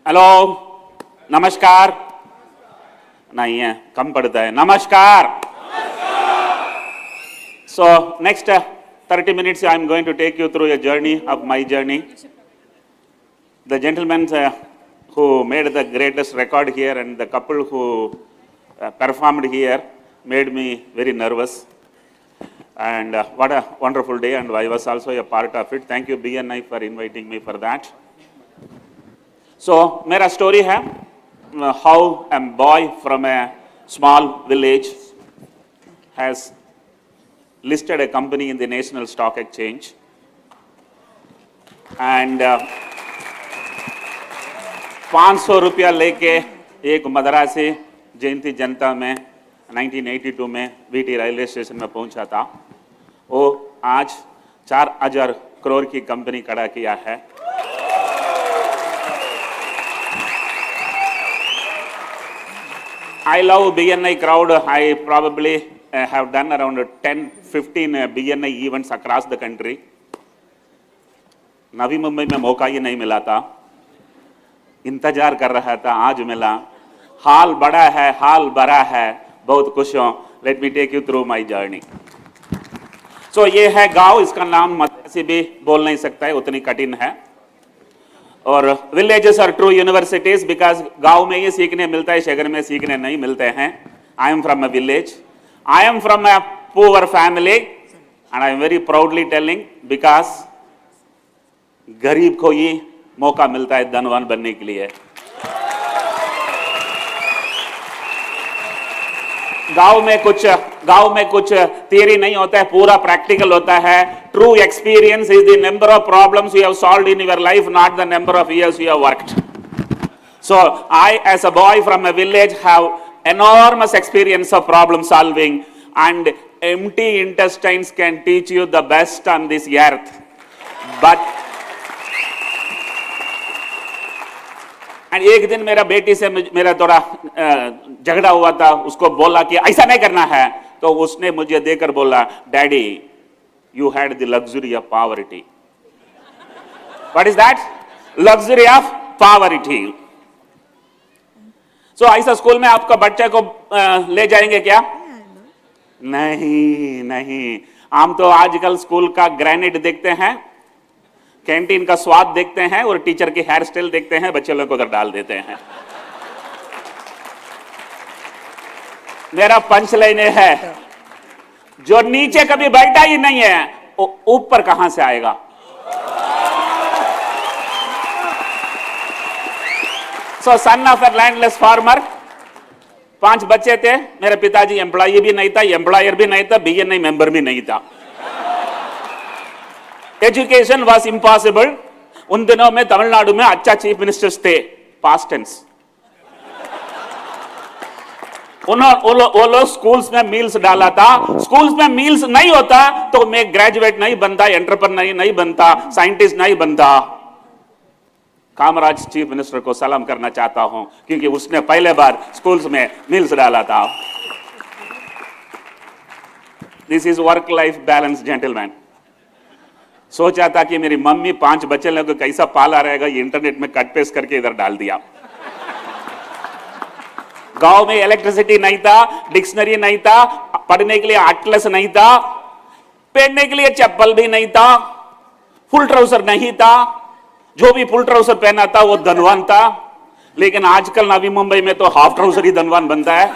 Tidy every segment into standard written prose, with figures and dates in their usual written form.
Hello, नमस्कार। नहीं है, कम पड़ता है। नमस्कार। So next 30 minutes I am going to take you through a journey of my journey. The gentlemen who made the greatest record here and the couple who performed here made me very nervous. And what a wonderful day, and I was also a part of it. Thank you BNI for inviting me for that. So मेरा story है how a boy from a small village has listed a company in the National Stock Exchange, and 500 रुपया लेके एक मद्रासी जयंती जनता में 1982 में VT railway station में पहुंचा था। वो आज 4000 करोड़ की कंपनी खड़ा किया है। I love BNI crowd. I probably have done around 10-15 BNI events across the country. Navi Mumbai में मौका ही नहीं मिला था, इंतजार कर रहा था, आज मिला। हाल बड़ा है, हाल बड़ा है, बहुत खुश हूं। Let me take you through my journey. So ये है गांव, इसका नाम मद्रासी भी बोल नहीं सकता है, उतनी कठिन है। और villages are true universities because गांव में ये सीखने मिलता है, शहर में सीखने नहीं मिलते हैं। I am from a village, I am from a poor family, and I am very proudly telling because गरीब को ही मौका मिलता है धनवान बनने के लिए। गांव में कुछ थियरी नहीं होता है, पूरा प्रैक्टिकल होता है। True experience is the number of problems you have solved in your life, not the number of years you have worked. So I, as a boy from a village, have enormous experience of problem solving, and empty intestines can teach you the best on this earth. But एक दिन मेरा बेटी से मेरा थोड़ा झगड़ा हुआ था, उसको बोला कि ऐसा नहीं करना है, तो उसने मुझे देकर बोला, daddy you had the luxury of poverty. What is that? Luxury of poverty. So ऐसा स्कूल में आपका बच्चे को ले जाएंगे क्या? नहीं। हम तो आजकल स्कूल का ग्रेनेड देखते हैं, कैंटीन का स्वाद देखते हैं, और टीचर की हेयर स्टाइल देखते हैं, बच्चे लोग को उधर डाल देते हैं। मेरा पंच लाइन है, जो नीचे कभी बैठा ही नहीं है वो ऊपर कहां से आएगा? So son of a landless farmer, 5 बच्चे थे। मेरे पिताजी एम्प्लॉय भी नहीं था, एम्प्लॉयर भी नहीं था, BNI मेंबर भी नहीं था। Education was impossible. उन दिनों में तमिलनाडु में अच्छा चीफ मिनिस्टर्स थे, पास्ट टेंस। वो लोग स्कूल्स में मील्स डाला था। स्कूल्स में मील्स नहीं होता तो मैं ग्रेजुएट नहीं बनता, एंटरप्रेन्योर नहीं बनता, साइंटिस्ट नहीं बनता। कामराज चीफ मिनिस्टर को सलाम करना चाहता हूं, क्योंकि उसने पहले बार स्कूल्स में मील्स डाला था। This is work life balance gentleman. सोचा था कि मेरी मम्मी 5 बच्चे लोगों को कैसा पाला रहेगा, ये इंटरनेट में कट पेस्ट करके इधर डाल दिया। गांव में इलेक्ट्रिसिटी नहीं था, डिक्शनरी नहीं था, पढ़ने के लिए एटलस नहीं था, पहनने के लिए चप्पल भी नहीं था, फुल ट्राउजर नहीं था। जो भी फुल ट्राउजर पहना था वो धनवान था। लेकिन आजकल नवी मुंबई में तो हाफ ट्राउजर ही धनवान बनता है।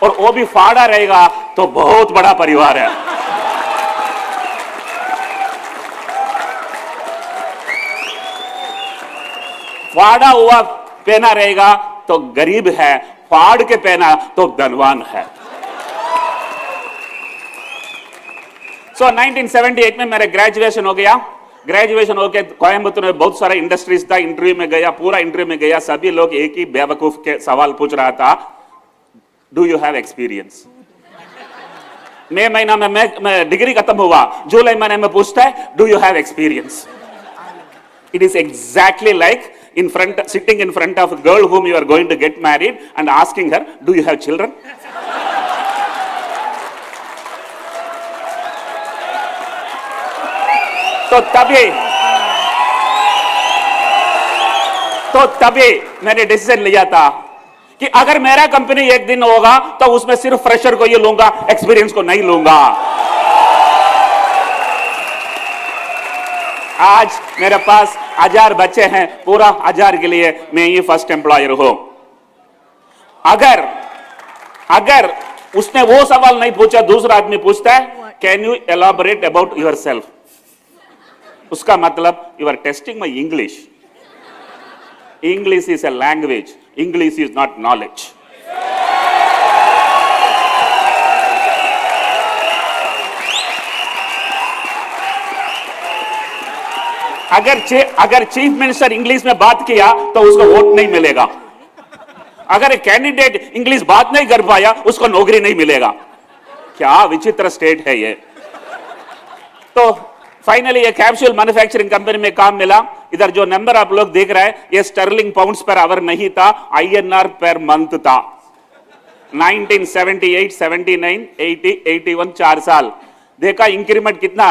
और वो भी फाड़ा रहेगा तो बहुत बड़ा परिवार है। फाड़ा हुआ पहना रहेगा तो गरीब है, फाड़ के पहना तो धनवान है। सो 1978 में मेरा ग्रेजुएशन हो गया। ग्रेजुएशन होके कोयम्बतूर में बहुत सारा इंडस्ट्रीज था। इंटरव्यू में गया, पूरा इंटरव्यू में गया, सभी लोग एक ही बेवकूफ के सवाल पूछ रहा था, डू यू हैव एक्सपीरियंस? मई महीना में मैं डिग्री खत्म हुआ, जुलाई महीने में पूछता है, do you have experience? It is exactly like sitting in front of a girl whom you are going to get married and asking her, do you have children? तो तभी मैंने डिसीजन लिया था कि अगर मेरा कंपनी एक दिन होगा तो उसमें सिर्फ फ्रेशर को ये लूंगा, एक्सपीरियंस को नहीं लूंगा। आज मेरे पास 1000 बच्चे हैं, पूरा 1000 के लिए मैं ही फर्स्ट एम्प्लॉयर हूं। अगर उसने वो सवाल नहीं पूछा, दूसरा आदमी पूछता है can you elaborate about yourself, उसका मतलब you are testing my English. English is a language, English is not knowledge. अगर चीफ मिनिस्टर इंग्लिश में बात किया तो उसको वोट नहीं मिलेगा। अगर एक कैंडिडेट इंग्लिश बात नहीं कर पाया उसको नौकरी नहीं मिलेगा। क्या विचित्र स्टेट है ये। तो फाइनली ये कैप्सूल मैन्युफैक्चरिंग कंपनी में काम मिला। इधर जो नंबर आप लोग देख रहे हैं ये स्टर्लिंग पाउंड्स पर आवर नहीं था, INR पर मंथ था। 1978, 79, 80, 81 4 साल देखा। इंक्रीमेंट कितना?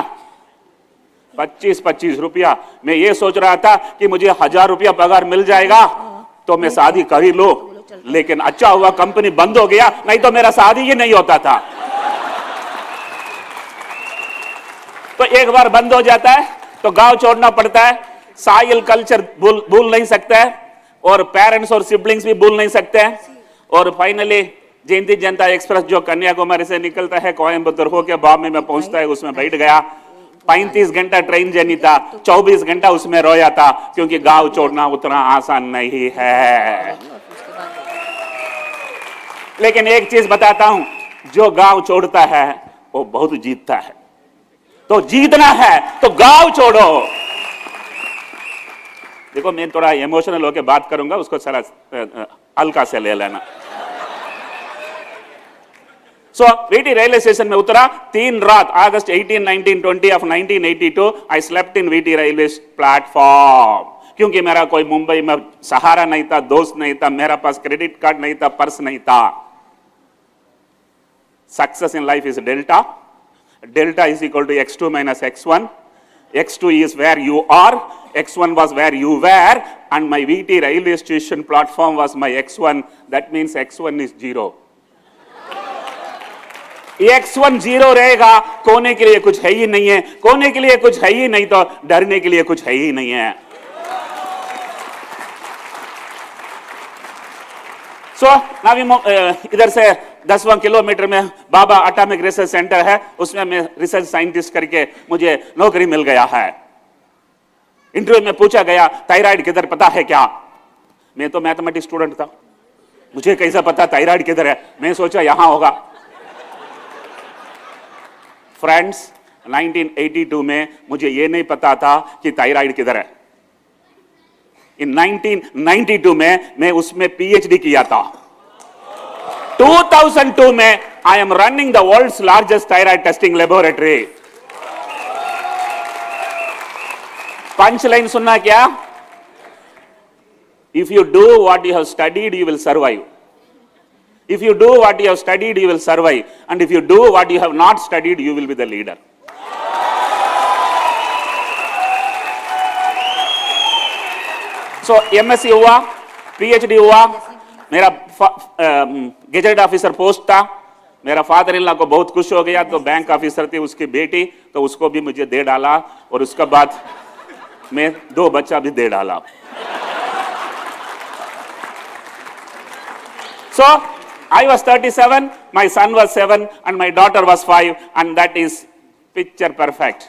25-25 रुपया। मैं ये सोच रहा था कि मुझे 1000 रुपया पगार मिल जाएगा तो मैं शादी कर ही लो, लेकिन अच्छा हुआ कंपनी बंद हो गया, नहीं तो मेरा शादी ही नहीं होता था। तो एक बार बंद हो जाता है तो गांव छोड़ना पड़ता है। साइल कल्चर भूल नहीं सकता है और पेरेंट्स और सिबलिंग्स भी भूल नहीं सकते हैं। और फाइनली जयंती जनता एक्सप्रेस जो कन्याकुमारी से निकलता है कोयम्बतूर होकर बॉम्बे में पहुंचता है, उसमें बैठ गया। 35 घंटा ट्रेन जर्नी था, 24 घंटा उसमें रोया था, क्योंकि गांव छोड़ना उतना आसान नहीं है। लेकिन एक चीज बताता हूं, जो गांव छोड़ता है वो बहुत जीतता है। तो जीतना है तो गांव छोड़ो। देखो मैं थोड़ा इमोशनल होकर बात करूंगा, उसको सारा हल्का से ले लेना। वीटी रेलवे स्टेशन में उतरा। 3 रात, August 18, 19, 20 of 1982 I slept in VT railway platform, क्योंकि मेरा कोई मुंबई में सहारा नहीं था, दोस्त नहीं था, मेरा पास क्रेडिट कार्ड नहीं था, पर्स नहीं था। Success in life is delta. Delta is equal to x2 minus x1. x2 is where you are, x1 was where you were, and my VT railway station platform was my x1. That means x1 is 0. x1 0 रहेगा, कोने के लिए कुछ है ही नहीं है। कोने के लिए कुछ है ही नहीं तो डरने के लिए कुछ है ही नहीं है। इधर से 10वां किलोमीटर में बाबा एटॉमिक रिसर्च सेंटर है, उसमें मैं रिसर्च साइंटिस्ट करके मुझे नौकरी मिल गया है। इंटरव्यू में पूछा गया थायराइड किधर पता है क्या? मैं तो मैथमेटिक्स स्टूडेंट था, मुझे कैसा पता थायराइड किधर है? मैं सोचा यहां होगा। फ्रेंड्स, 1982 में मुझे यह नहीं पता था कि थायराइड किधर है। इन 1992 में मैं उसमें PhD किया था। 2002 में I am running the world's largest thyroid testing laboratory. Punch line सुनना क्या? If you do what you have studied you will survive. If you do what you have studied you will survive, and if you do what you have not studied you will be the leader. MSc हुआ, PhD हुआ, मेरा gazette officer post था। मेरा father in law को बहुत खुश हो गया, तो बैंक ऑफिसर थी उसकी बेटी, तो उसको भी मुझे दे डाला, और उसके बाद मैं 2 बच्चा भी दे डाला। I was 37, my son was 7, and my daughter was 5, and that is picture perfect.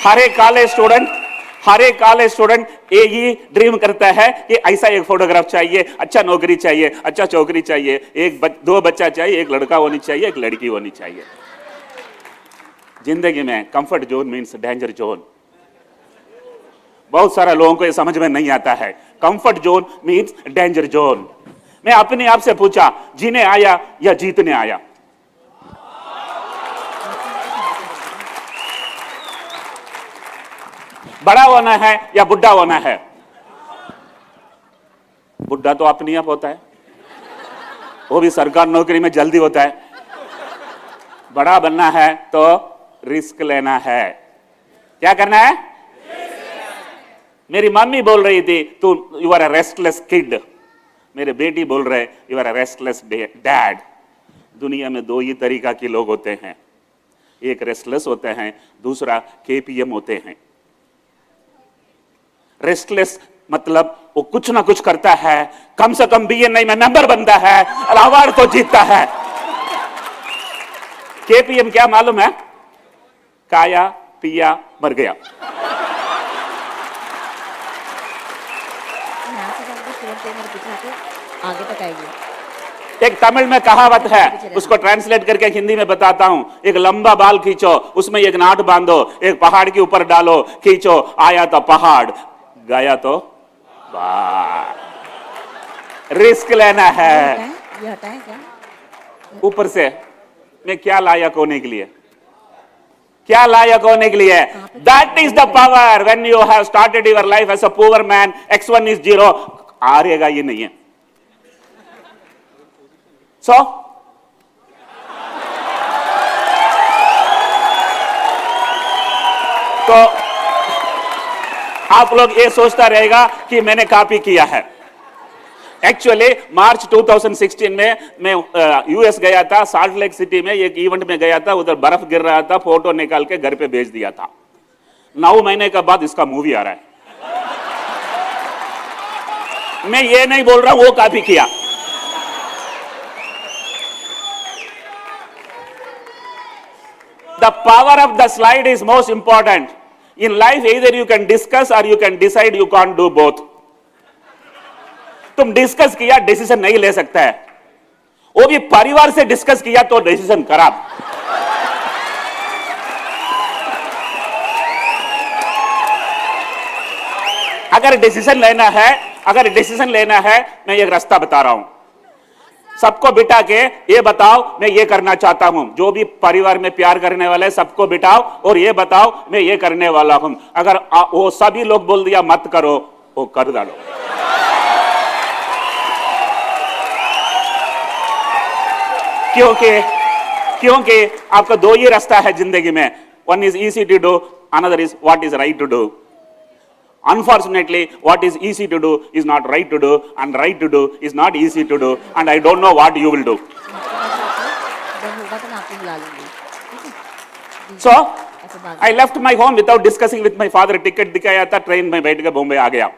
हर एक कॉलेज स्टूडेंट यही ड्रीम करता है कि ऐसा एक फोटोग्राफ चाहिए, अच्छा नौकरी चाहिए, अच्छा चौकरी चाहिए, 2 बच्चा चाहिए, एक लड़का होनी चाहिए, एक लड़की होनी चाहिए। जिंदगी में comfort zone means danger zone. बहुत सारे लोगों को ये समझ में नहीं आता है। Comfort zone means danger zone. मैं अपने आप से पूछा, जीने आया या जीतने आया? बड़ा होना है या बुढ़ा होना है? बुढ़ा तो अपने आप होता है, वो भी सरकार नौकरी में जल्दी होता है। बड़ा बनना है तो रिस्क लेना है। क्या करना है? मेरी मम्मी बोल रही थी तू you are a restless kid, मेरे बेटी बोल रहे you are a restless dad. दुनिया में दो ही तरीका के लोग होते हैं, एक रेस्टलेस होते हैं, दूसरा केपीएम होते हैं। रेस्टलेस मतलब वो कुछ ना कुछ करता है, कम से कम बीएनआई में मेंबर बनता है और अवार्ड तो जीतता है। केपीएम क्या मालूम है? खाया पिया मर गया। आगे तक आएगी। एक तमिल में कहावत है, उसको ट्रांसलेट करके हिंदी में बताता हूं। एक लंबा बाल खींचो, उसमें एक नाट बांधो, एक पहाड़ के ऊपर डालो, खींचो, आया तो पहाड़, गया तो बाढ़। रिस्क लेना है। ये हटाएं क्या? ऊपर से मैं क्या लायक होने के लिए, क्या लायक होने के लिए? That is the power when you have started your life as a poor man, x1 इज 0, हारेगा ये नहीं है। सो तो आप लोग ये सोचता रहेगा कि मैंने कॉपी किया है। एक्चुअली मार्च 2016 में मैं यूएस गया था, साल्ट लेक सिटी में एक इवेंट में गया था, उधर बर्फ गिर रहा था, फोटो निकाल के घर पे भेज दिया था। 9 महीने के बाद इसका मूवी आ रहा है। मैं ये नहीं बोल रहा हूं वो कॉपी किया। The power of the slide is most important. In life, either you can discuss or you can decide. You can't do both. तुम डिस्कस किया, डिसीजन नहीं ले सकता है। वो भी परिवार से डिस्कस किया तो डिसीजन खराब। अगर डिसीजन लेना है, मैं एक रास्ता बता रहा हूं। सबको बिठा के ये बताओ मैं ये करना चाहता हूं। जो भी परिवार में प्यार करने वाले सबको बिठाओ और ये बताओ मैं ये करने वाला हूं। अगर वो सभी लोग बोल दिया मत करो, वो कर डालो। क्योंकि आपका दो ही रास्ता है जिंदगी में, one is easy to do, another is what is right to do. Unfortunately, what is easy to do is not right to do, and right to do is not easy to do, and I don't know what you will do. So, I left my home without discussing with my father. Ticket दिखाया था, train में बैठ के बॉम्बे आ गया।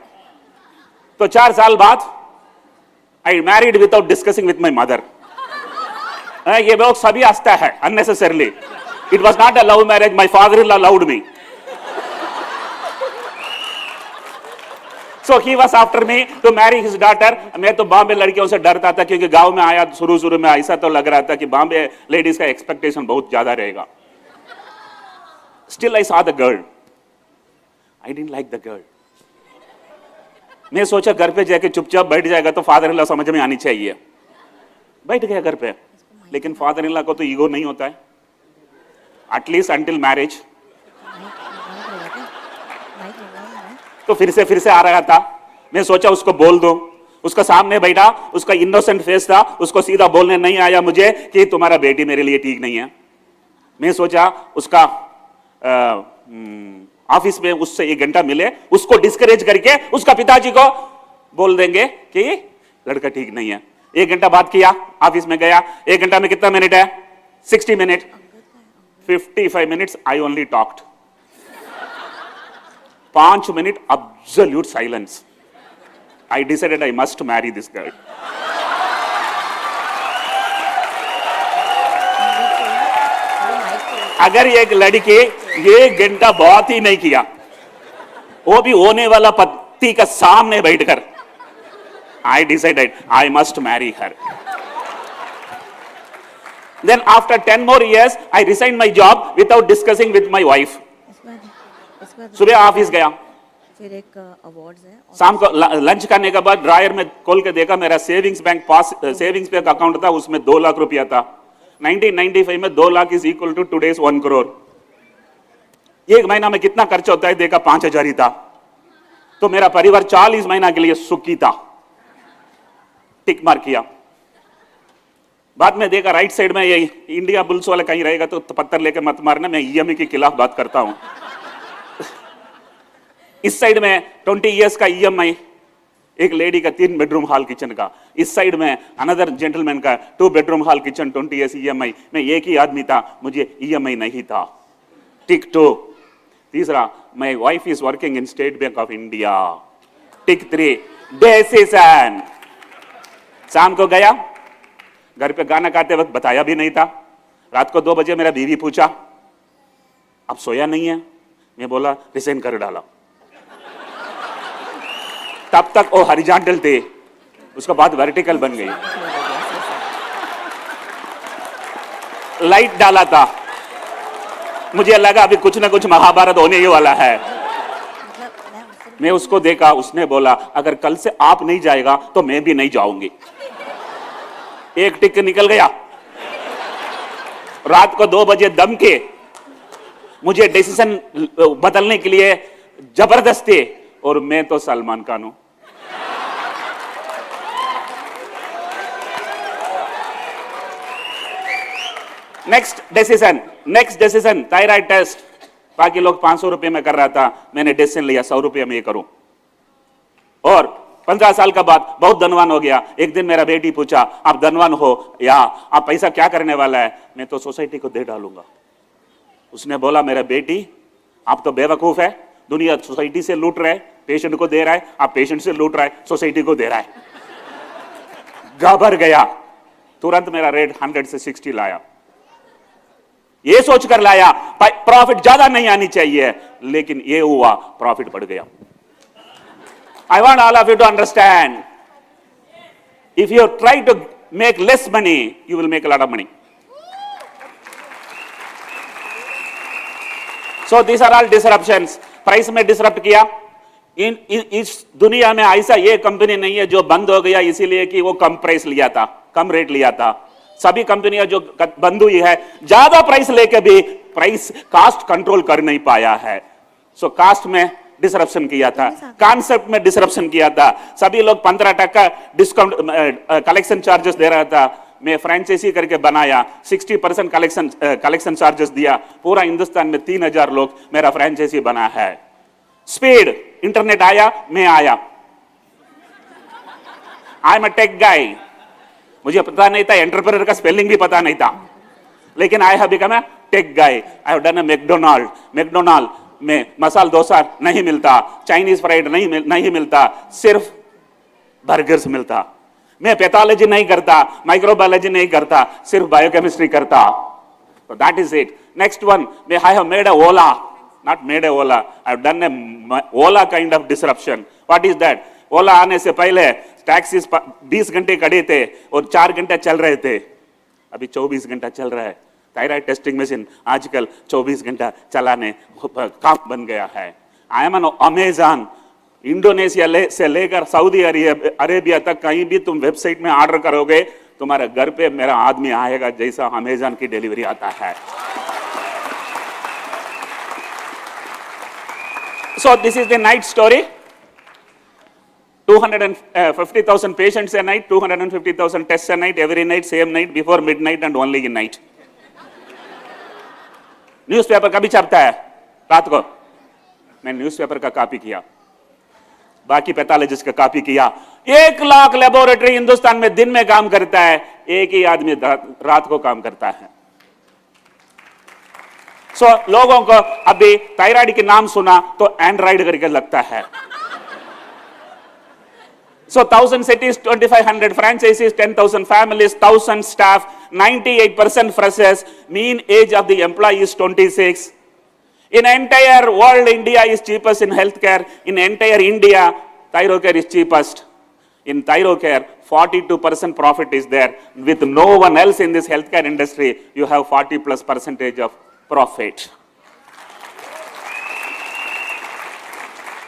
तो 4 साल बाद I married without discussing with my mother. ये बहुत सभी हंसता है unnecessarily. It was not a love marriage. My father-in-law loved me. So he was after me to marry his daughter. मैं तो बॉम्बे लड़कियों से डरता था क्योंकि गांव में आया शुरू में ऐसा तो लग रहा था कि बॉम्बे लेडीज का एक्सपेक्टेशन बहुत ज्यादा रहेगा। Still I saw the girl. I didn't like the girl. मैं सोचा घर पे जाके चुपचाप बैठ जाएगा तो फादर इन लॉ समझ में आनी चाहिए। बैठ गया घर पे, लेकिन फादर इन लॉ को तो ईगो नहीं होता है, एटलीस्ट अंटिल मैरिज। तो फिर से आ रहा था। मैं सोचा उसको बोल दूं, उसका सामने बैठा, उसका इनोसेंट फेस था, उसको सीधा बोलने नहीं आया मुझे कि तुम्हारा बेटी मेरे लिए ठीक नहीं है। मैं सोचा उसका ऑफिस में उससे 1 घंटा मिले, उसको डिस्करेज करके उसका पिताजी को बोल देंगे कि लड़का ठीक नहीं है। 1 घंटा बात किया, ऑफिस में गया। 1 घंटा में कितना मिनट है? 60 minute. 55 minutes I only talked. 5 minute absolute silence. I decided I must marry this girl. अगर एक लड़की 1 घंटा बहुत ही नहीं किया, वो भी होने वाला पति का सामने बैठकर, I decided I must marry her. Then after 10 more years, I resigned my job without discussing with my wife. सुबह ऑफिस गया, फिर एक अवार्ड्स है, शाम को लंच करने के बाद ड्रायर में खोल के देखा, मेरा सेविंग्स बैंक अकाउंट था, उसमें 2 लाख रुपया था। 1995 में 2 lakh is equal to today's 1 crore. 1 महीना में कितना खर्च होता है देखा, 5,000 ही था। तो मेरा परिवार 40 महीना के लिए सुखी था। टिक मार किया। बाद में देखा राइट साइड में ये इंडिया बुल्स वाला कहीं रहेगा तो पत्थर लेके मत मारना, मैं ईएमआई के खिलाफ बात करता हूं। इस साइड में 20 इयर्स का ईएमआई, एक लेडी का 3 बेडरूम हॉल किचन का। इस साइड में अनदर जेंटलमैन का 2 bedroom hall kitchen 20 years EMI. मैं एक ही आदमी था, मुझे ईएमआई नहीं था। टिक 2। तीसरा, my wife is working in state bank of India. Tick 3, decision. शाम को गया, घर पे गाना गाते वक्त बताया भी नहीं था। रात को 2 बजे मेरा बीवी पूछा, अब सोया नहीं है? मैं बोला रिजाइन कर डाला। तब तक वो हॉरिजॉन्टल थे, उसके बाद वर्टिकल बन गई। लाइट डाला था, मुझे लगा अभी कुछ ना कुछ महाभारत होने ही वाला है। मैं उसको देखा, उसने बोला अगर कल से आप नहीं जाएगा तो मैं भी नहीं जाऊंगी। एक टिक निकल गया। रात को 2 बजे दम के मुझे डिसीजन बदलने के लिए जबरदस्ती, और मैं तो सलमान खान हूं। Next decision thyroid test. बाकी लोग 500 रुपए में कर रहा था, मैंने डिसीजन लिया 100 रुपए में ये करूं। और 15 साल का बाद बहुत धनवान हो गया। एक दिन मेरा बेटी पूछा, आप धनवान हो या आप पैसा क्या करने वाला है? मैं तो सोसाइटी को दे डालूंगा। उसने बोला मेरा बेटी आप तो बेवकूफ है, दुनिया सोसाइटी से लूट रहा है, पेशेंट को दे रहा है, आप पेशेंट से लूट रहा है, सोसाइटी को दे रहा है। घबरा गया, तुरंत मेरा रेट 100 से 60 लाया। ये सोचकर लाया प्रॉफिट ज्यादा नहीं आनी चाहिए, लेकिन ये हुआ, प्रॉफिट बढ़ गया। I want all of you to understand, if you try to make less money, you will make a lot of money. So these are all disruptions. Price में डिसरप्ट किया। इस दुनिया में ऐसा ये कंपनी नहीं है जो बंद हो गया इसीलिए कि वो कम प्राइस लिया था, कम रेट लिया था। सभी कंपनियां जो बंद हुई है, ज्यादा प्राइस लेके भी प्राइस कॉस्ट कंट्रोल कर नहीं पाया है। सो कॉस्ट में डिसरप्शन किया था, कॉन्सेप्ट में डिसरप्शन किया था। सभी लोग 15% डिस्काउंट कलेक्शन चार्जेस दे रहा था, मैं फ्रेंचाइजी करके बनाया, 60% कलेक्शन चार्जेस दिया। पूरा हिंदुस्तान में 3000 लोग मेरा फ्रेंचाइजी बना है। स्पीड, इंटरनेट आया, मैं आया। आई एम अ टेक गाय। मुझे पता नहीं था, एंटरप्रेन्योर का स्पेलिंग भी पता नहीं था, लेकिन I have become a tech guy. I have done a McDonald में मसाला डोसा नहीं मिलता, चाइनीज फ्राइड नहीं मिलता, सिर्फ बर्गर्स मिलता। मैं पैथोलॉजी नहीं करता, माइक्रोबायोलॉजी नहीं करता, सिर्फ बायोकेमिस्ट्री करता। So that is it. Next one, I have made a Ola, not made a Ola. I have done a Ola kind of disruption. What is that? Ola आने से पहले टैक्सीज 20 घंटे खड़े थे और 4 घंटे चल रहे थे, अभी 24 घंटा चल रहा है। थायराइड टेस्टिंग मशीन आजकल 24 घंटा चलाने काम बन गया है। I am an Amazon. Indonesia से लेकर सऊदी अरेबिया तक कहीं भी तुम वेबसाइट में ऑर्डर करोगे, तुम्हारे घर पे मेरा आदमी आएगा जैसा अमेज़न की डिलीवरी आता है। So this is the night story. 250,000 patients a night, 250,000 tests a night, every night, same night, before midnight and only in night. Newspaper कभी छपता है रात को, मैं न्यूज़पेपर का कॉपी किया, बाकी पैथोलॉजिस्ट का कॉपी किया। 1 लाख लेबोरेटरी हिंदुस्तान में दिन में काम करता है, एक ही आदमी रात को काम करता है। सो लोगों को अभी थायराइड के नाम सुना तो एंड्रॉइड करके लगता है। So 1000 cities, 2500 franchises, 10,000 families, 1000 staff, 98% freshers, mean age of the employee is 26. In entire world, India is cheapest in healthcare. In entire India, Thyrocare is cheapest. In Thyrocare, 42% profit is there. With no one else in this healthcare industry, you have 40+% of profit.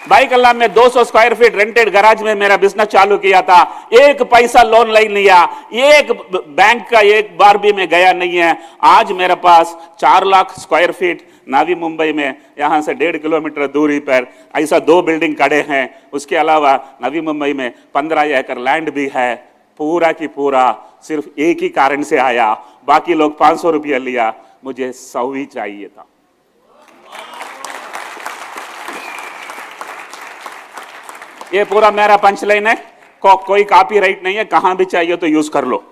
भाई कल्ला में 200 square feet rented garage में मेरा business चालू किया था। 1 पैसा loan नहीं लिया, एक बैंक का एक बार भी मैं गया नहीं है। आज मेरे पास 4 लाख स्क्वायर फीट नवी मुंबई में, यहां से 1.5 किलोमीटर दूरी पर ऐसा 2 बिल्डिंग खड़े हैं। उसके अलावा नवी मुंबई में 15 एकड़ लैंड भी है। पूरा की पूरा सिर्फ एक ही कारण से आया, बाकी लोग 500 रुपया लिया, मुझे 100 ही चाहिए था। ये पूरा मेरा पंचलाइन है, कोई कॉपीराइट नहीं है, कहां भी चाहिए तो यूज कर लो।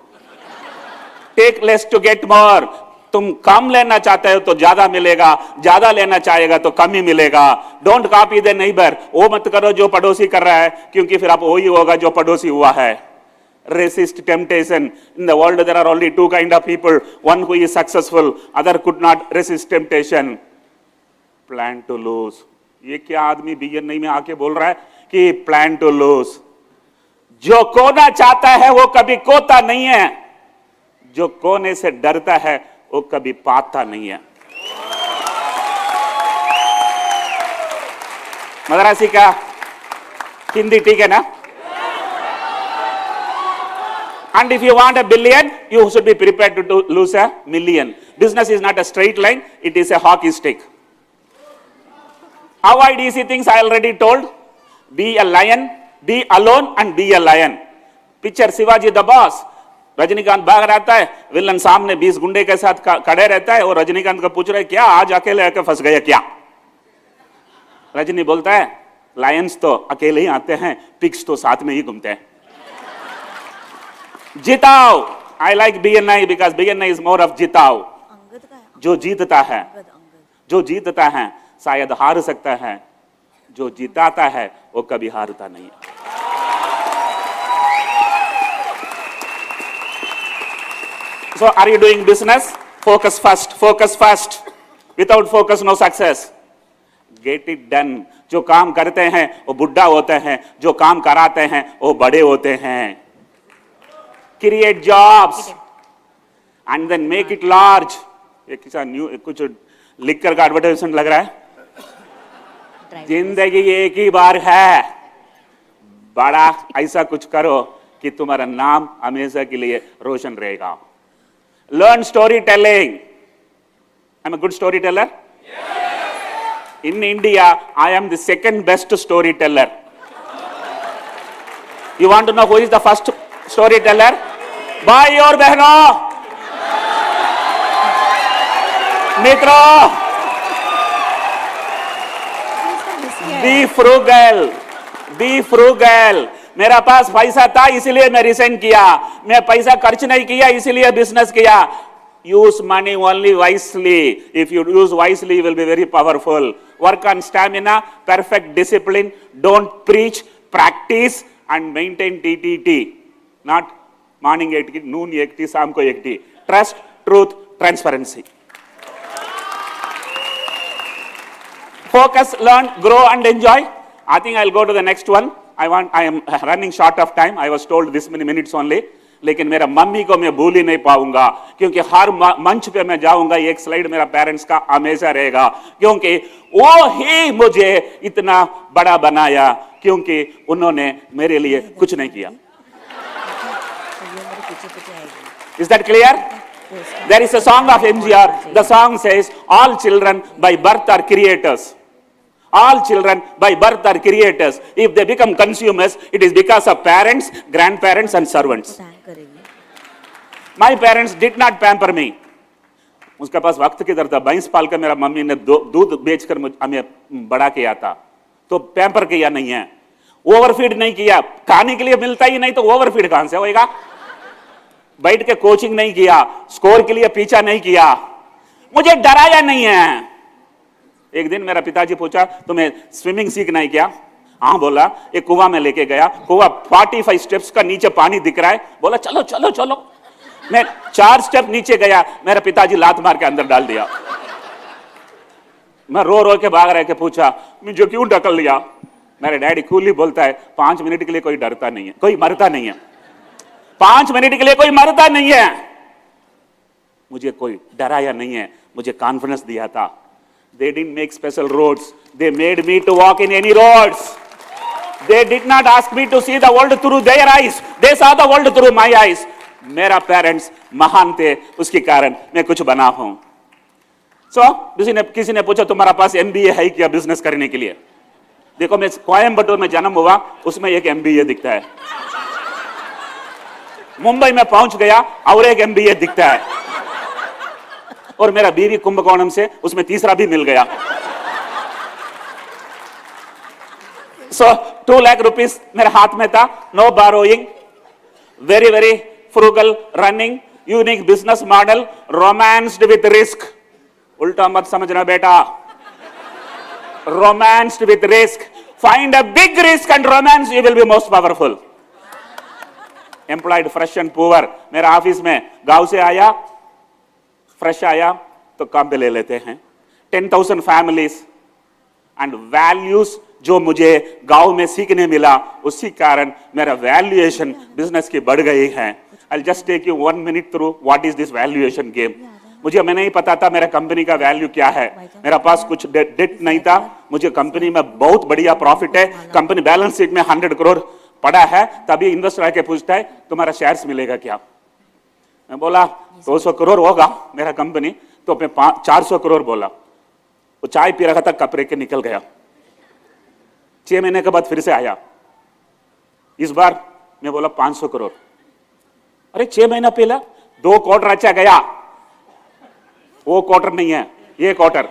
Take less to get more. तुम कम लेना चाहते हो तो ज्यादा मिलेगा, ज्यादा लेना चाहेगा तो कम ही मिलेगा। Don't copy the neighbour. वो मत करो जो पड़ोसी कर रहा है, क्योंकि फिर आप वही होगा जो पड़ोसी हुआ है। Resist temptation. In the world there are only two kind of people, one who is successful, other could not resist temptation. Plan to lose. ये क्या आदमी BNI में आके बोल रहा है कि प्लान टू लूज। जो खोना चाहता है वो कभी खोता नहीं है, जो खोने से डरता है वो कभी पाता नहीं है। मद्रासी का हिंदी ठीक है ना? And if you want a billion, you should be prepared to lose a million. Business is not a straight line, it is a hockey stick. Avoid easy things, I already told. Be a lion, be alone and be a lion. Picture Shivaji the boss. Rajinikanth भाग रहता है, villain सामने 20 गुंडे के साथ खड़े रहता है और रजनीकांत को पूछ रहा है क्या आज अकेले आके फंस गया क्या? रजनी बोलता है लायंस तो अकेले ही आते हैं, पिग्स तो साथ में ही घूमते हैं। जिताओ। I like BNI because BNI is more of जिताओ। Angad का है। जो जीतता है, अंगद। जो जीतता है शायद हार सकता है, जो जिताता है वो कभी हारता नहीं है। So are you doing business? Focus first, focus first. Without focus no success. Get it done. जो काम करते हैं वो बुढ़ा होते हैं, जो काम कराते हैं वो बड़े होते हैं। Create jobs and then make it large. एक किसा न्यू कुछ लिकर का एडवर्टाइजमेंट लग रहा है। जिंदगी एक ही बार है, बड़ा ऐसा कुछ करो कि तुम्हारा नाम हमेशा के लिए रोशन रहेगा। Learn storytelling. I'm a good storyteller. Yes. In India, I am the second best storyteller. You want to know who is the first storyteller? भाई और बहनों, मित्रों, बी फ्रूगल, बी फ्रूगल। मेरा पास पैसा था इसलिए मैं रिजाइन किया, मैं पैसा खर्च नहीं किया इसलिए बिजनेस किया। Use money only wisely. If you use wisely you will be very powerful. Work on stamina, perfect discipline, don't preach, practice and maintain TTT। Not morning 8 की, नून 1 टी, शाम को 1 T. Trust, truth, transparency. Focus, learn, grow and enjoy. I think I'll go to the next one. I am running short of time. I was told this many minutes only. लेकिन मेरा mummy को मैं भूल ही नहीं पाऊंगा, क्योंकि हर मंच पे मैं जाऊंगा एक स्लाइड मेरा पेरेंट्स का हमेशा रहेगा, क्योंकि वो ही मुझे इतना बड़ा बनाया, क्योंकि उन्होंने मेरे लिए कुछ नहीं किया। Is that clear? There is a song of MGR. The song says, all children by birth are creators. All children by birth are creators. If they become consumers, it is because of parents, grandparents and servants. My parents did not pamper me. उसके पास वक्त किधर था? 22 पाल का मेरा mummy ने दूध बेचकर हमें बड़ा किया था, तो पैम्पर किया नहीं है, ओवरफीड नहीं किया। खाने के लिए मिलता ही नहीं तो ओवरफीड कहां से होएगा? बैठ के कोचिंग नहीं किया, स्कोर के लिए पीछा नहीं किया, मुझे डराया नहीं है। एक दिन मेरा पिताजी पूछा तुम्हें स्विमिंग सीखना है क्या? हाँ बोला। एक कुआं में लेके गया, कुआं 45 स्टेप्स का, नीचे पानी दिख रहा है। बोला चलो चलो चलो। मैं 4 स्टेप नीचे गया, मेरा पिताजी लात मार के अंदर डाल दिया। मैं रो रो के भाग रहे के पूछा मुझे क्यों ढकल लिया? मेरे डैडी कूली बोलता है 5 मिनट के लिए कोई डरता नहीं है, कोई मरता नहीं है। 5 मिनट के लिए कोई मरता नहीं है। मुझे कोई डराया नहीं है, मुझे कॉन्फिडेंस दिया था। They didn't make special roads. They made me to walk in any roads. They did not ask me to see the world through their eyes. They saw the world through my eyes. मेरा parents महान थे, उसके कारण मैं कुछ बना हूं। किसी ने पूछा तुम्हारा पास MBA है क्या बिजनेस करने के लिए? देखो मैं कोयम्बटूर में जन्म हुआ, उसमें एक MBA दिखता है। मुंबई में पहुंच गया और एक MBA दिखता है, और मेरा बीवी कुंभकोणम से, उसमें तीसरा भी मिल गया। सो 2 लाख रुपीस मेरे हाथ में था, no borrowing, very very frugal running, unique business model, romanced with risk. उल्टा मत समझना बेटा, romanced with risk, find a big risk and romance, you will be most powerful. Employed fresh and poor, मेरा office में गांव से आया, fresh आया तो काम पे ले लेते हैं। 10,000 फैमिलीज एंड वैल्यूज जो मुझे गांव में सीखने मिला, उसी कारण मेरा वैल्यूएशन बिजनेस की बढ़ गई है। I just take you 1 minute through what is this valuation game. मुझे मैं नहीं पता था मेरा कंपनी का वैल्यू क्या है, मेरा पास कुछ डेट नहीं था, मुझे कंपनी में बहुत बढ़िया प्रॉफिट है, कंपनी बैलेंस शीट में 100 करोड़ पड़ा है। तभी इन्वेस्टर आके पूछता है तुम्हारा शेयर्स मिलेगा क्या? मैं बोला 200 करोड़ होगा मेरा कंपनी, तो मैं 400 करोड़ बोला। वो चाय पी रहा था, कप रख के निकल गया। 6 महीने के बाद फिर से आया, इस बार मैं बोला 500 करोड़। अरे 6 महीना पहला 2 क्वार्टर अच्छा गया, वो क्वार्टर नहीं है, ये क्वार्टर।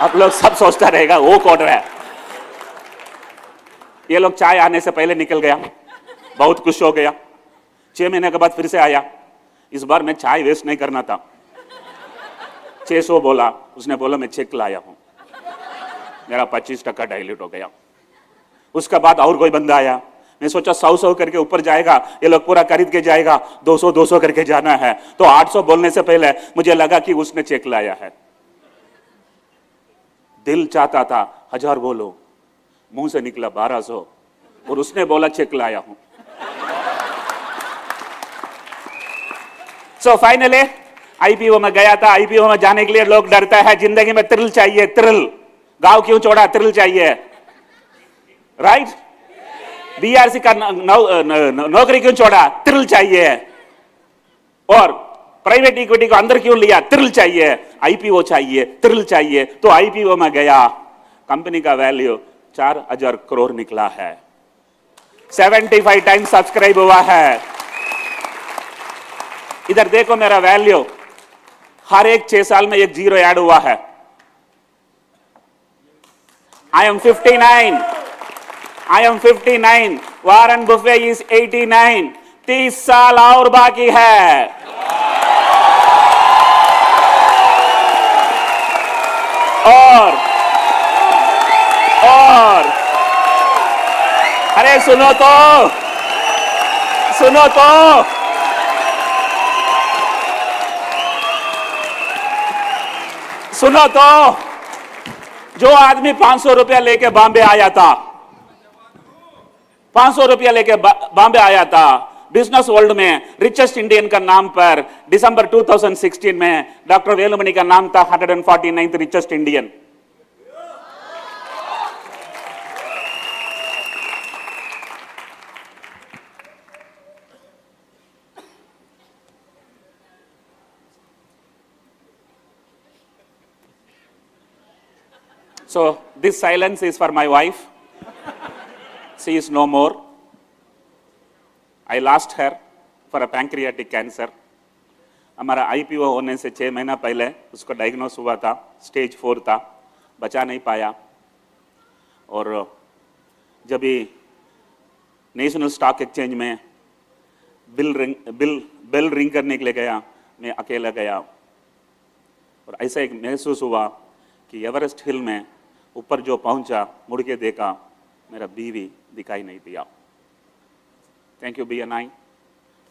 आप लोग सब सोचता रहेगा वो क्वार्टर है। ये लोग चाय आने से पहले निकल गया, बहुत खुश हो गया। 6 महीने के बाद फिर से आया, इस बार मैं चाय वेस्ट नहीं करना था। 600 बोला, उसने बोला मैं चेक लाया हूं, मेरा 25% डाइल्यूट हो गया। उसके बाद और कोई बंदा आया, मैं सोचा 100 करके ऊपर जाएगा, ये लोग पूरा खरीद के जाएगा, 200 करके जाना है। तो 800 बोलने से पहले मुझे लगा कि उसने चेक लाया है। दिल चाहता था 1000 बोलो, मुंह से निकला 1200, और उसने बोला चेक लाया हूं। सो फाइनली IPO में गया था। IPO में जाने के लिए लोग डरता है, जिंदगी में थ्रिल चाहिए, थ्रिल। गांव क्यों छोड़ा? थ्रिल चाहिए, राइट? BRC का नौकरी क्यों छोड़ा? थ्रिल चाहिए। और प्राइवेट इक्विटी को अंदर क्यों लिया? थ्रिल चाहिए। IPO चाहिए, थ्रिल चाहिए। तो IPO में गया, कंपनी का वैल्यू 4000 करोड़ निकला है, 75 टाइम्स सब्सक्राइब हुआ है। इधर देखो मेरा वैल्यू, हर एक 6 साल में एक 0 ऐड हुआ है। I am 59, Warren Buffett is 89, 30 साल और बाकी है। और अरे सुनो तो, जो आदमी 500 रुपया लेके बॉम्बे आया था, 500 रुपया लेके बॉम्बे आया था, बिजनेस वर्ल्ड में रिचेस्ट इंडियन का नाम पर दिसंबर 2016 में डॉक्टर वेलुमणि का नाम था 149th richest Indian. So this silence is for my wife. She is no more. I lost her for a pancreatic cancer. हमारा IPO होने से 6 महीना पहले उसको डायग्नोस हुआ था, स्टेज 4 था, बचा नहीं पाया। और जब भी नेशनल स्टॉक एक्सचेंज में बेल रिंग करने के लिए गया, मैं अकेला गया। और ऐसा एक महसूस हुआ कि एवरेस्ट हिल में ऊपर जो पहुंचा, मुड़ के देखा, मेरा बीवी दिखाई नहीं दिया। Thank you BNI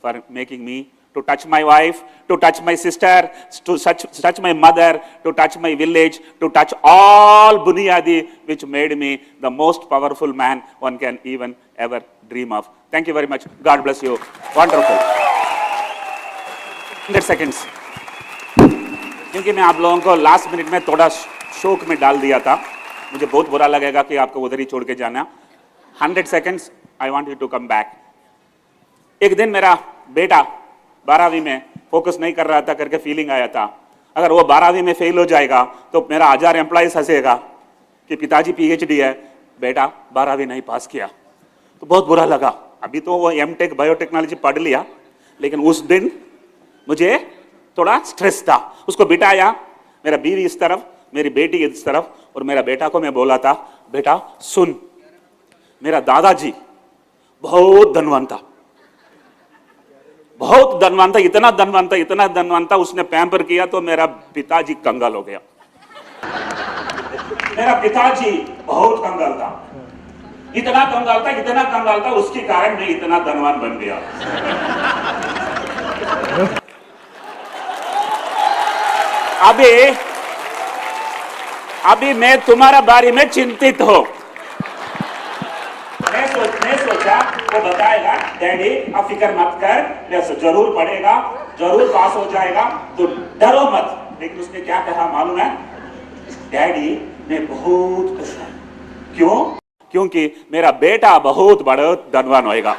for making me to touch my wife, to touch my sister, to touch my mother, to touch my village, to touch all Bunyadi, which made me the most powerful man one can even ever dream of. Thank you very much. God bless you. Wonderful. 100 seconds. क्योंकि मैं आप लोगों को last minute में थोड़ा शोक में डाल दिया था, मुझे बहुत बुरा लगेगा कि आपको उधर ही छोड़ के जाना। 100 seconds, I want you to come back. एक दिन मेरा बेटा 12वीं में फोकस नहीं कर रहा था करके फीलिंग आया था, अगर वो 12वीं में फेल हो जाएगा तो मेरा 1000 एम्प्लॉइज हंसेगा कि पिताजी PhD है, बेटा 12वीं नहीं पास किया। तो बहुत बुरा लगा। अभी तो वो M.Tech बायोटेक्नोलॉजी पढ़ लिया, लेकिन उस दिन मुझे थोड़ा स्ट्रेस था। उसको बिठाया, मेरा बीवी इस तरफ, मेरी बेटी इस तरफ, और मेरा बेटा को मैं बोला था, बेटा सुन, मेरा दादाजी बहुत धनवान था, बहुत धनवान था, इतना धनवान था, इतना धनवान था, उसने पैम्पर किया तो मेरा पिताजी कंगाल हो गया। मेरा पिताजी बहुत कंगाल था, इतना कंगाल था, इतना कंगाल था, उसके कारण मैं इतना धनवान बन गया। अभी मैं तुम्हारा बारे में चिंतित हूं। मैं सोचा वो बताएगा, डैडी अब फिक्र मत कर, मैं जरूर पढ़ेगा, जरूर पास हो जाएगा, तो डरो मत। लेकिन उसने क्या कहा मालूम है? डैडी मैं बहुत खुश हूं। क्यों? क्योंकि मेरा बेटा बहुत बड़ा धनवान होएगा।